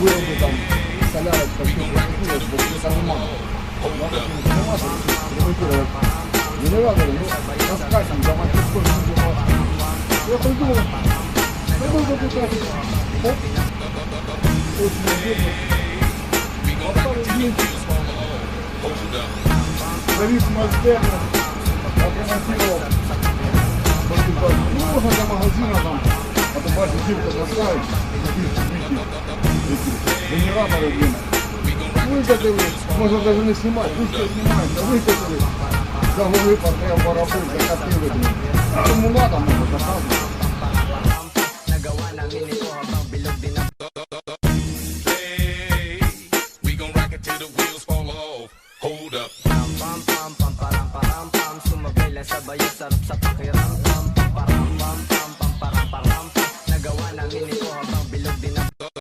Вироби там солярочка, все происходит, что все нормально. Ремонтировать генераторы, ну, раскатим, давать сколько нужно. Я придумал, забыл запитать. Оп. Очень удобно. Оставил вместе. Зависимость от термина. Отремонтировал. Ну, можно до магазина там, а то бачишь, зимка поставить. Генераторы, блин, выкатили, можно даже не снимать, пусть все снимают, выкатили, заглушили, прям барабан, закатили, блин, аккумулятор можно доказывать.